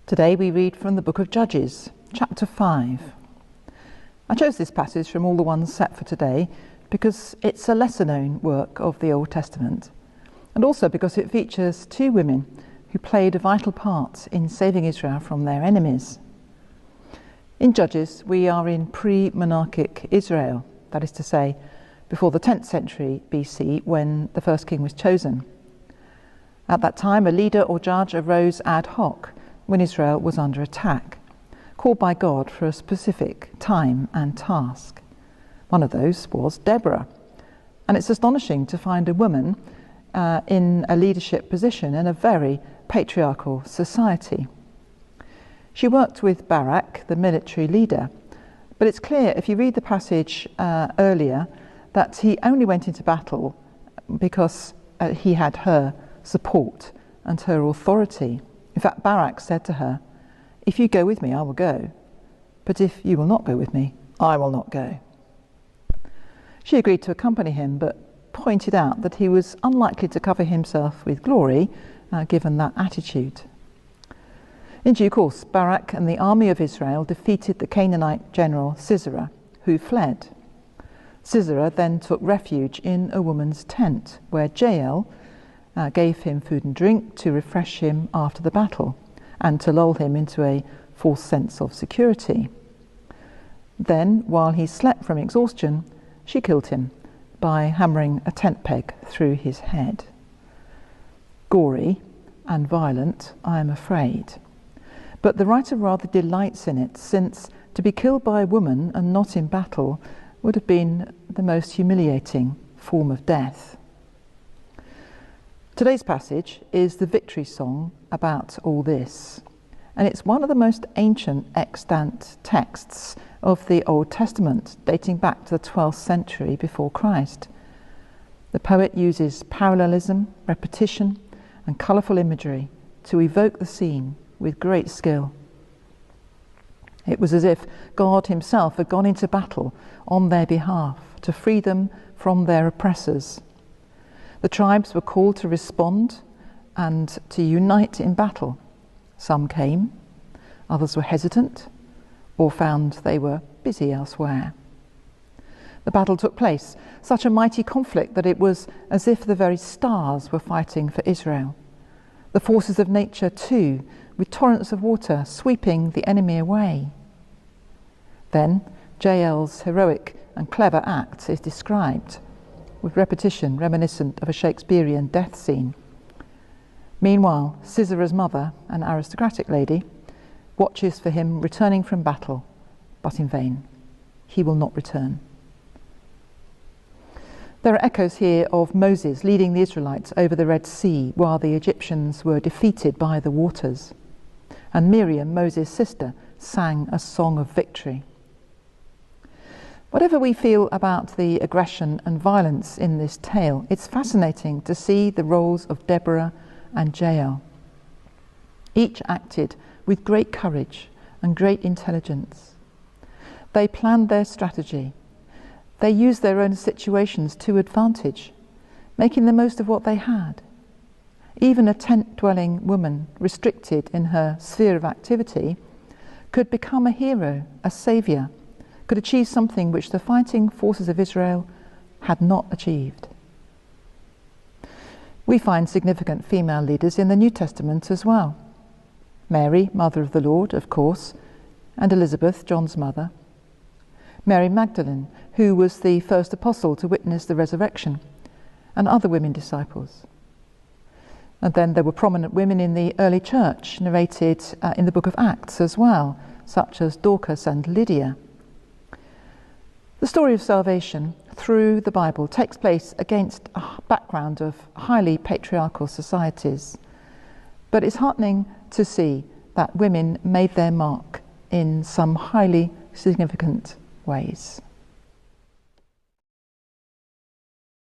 Today we read from the book of Judges, chapter 5. I chose this passage from all the ones set for today because it's a lesser-known work of the Old Testament, and also because it features two women who played a vital part in saving Israel from their enemies. In Judges, we are in pre-monarchic Israel, that is to say, before the 10th century BC, when the first king was chosen. At that time, a leader or judge arose ad hoc when Israel was under attack, called by God for a specific time and task. One of those was Deborah, and it's astonishing to find a woman in a leadership position in a very patriarchal society. She worked with Barak, the military leader, but it's clear if you read the passage earlier that he only went into battle because he had her support and her authority. In fact, Barak said to her, "If you go with me, I will go, but if you will not go with me, I will not go." She agreed to accompany him, but pointed out that he was unlikely to cover himself with glory, given that attitude. In due course, Barak and the army of Israel defeated the Canaanite general Sisera, who fled. Sisera then took refuge in a woman's tent, where Jael gave him food and drink to refresh him after the battle and to lull him into a false sense of security. Then, while he slept from exhaustion, she killed him by hammering a tent peg through his head. Gory and violent, I am afraid. But the writer rather delights in it, since to be killed by a woman and not in battle would have been the most humiliating form of death. Today's passage is the victory song about all this, and it's one of the most ancient extant texts of the Old Testament, dating back to the 12th century before Christ. The poet uses parallelism, repetition, and colourful imagery to evoke the scene with great skill. It was as if God himself had gone into battle on their behalf to free them from their oppressors. The tribes were called to respond and to unite in battle. Some came, others were hesitant, or found they were busy elsewhere. The battle took place, such a mighty conflict that it was as if the very stars were fighting for Israel. The forces of nature too, with torrents of water sweeping the enemy away. Then Jael's heroic and clever act is described, with repetition reminiscent of a Shakespearean death scene. Meanwhile, Sisera's mother, an aristocratic lady, watches for him returning from battle, but in vain. He will not return. There are echoes here of Moses leading the Israelites over the Red Sea while the Egyptians were defeated by the waters. And Miriam, Moses' sister, sang a song of victory. Whatever we feel about the aggression and violence in this tale, it's fascinating to see the roles of Deborah and Jael. Each acted with great courage and great intelligence. They planned their strategy. They used their own situations to advantage, making the most of what they had. Even a tent-dwelling woman, restricted in her sphere of activity, could become a hero, a saviour, could achieve something which the fighting forces of Israel had not achieved. We find significant female leaders in the New Testament as well. Mary, mother of the Lord, of course, and Elizabeth, John's mother. Mary Magdalene, who was the first apostle to witness the resurrection, and other women disciples. And then there were prominent women in the early church, narrated in the book of Acts as well, such as Dorcas and Lydia. The story of salvation through the Bible takes place against a background of highly patriarchal societies, but it's heartening to see that women made their mark in some highly significant ways.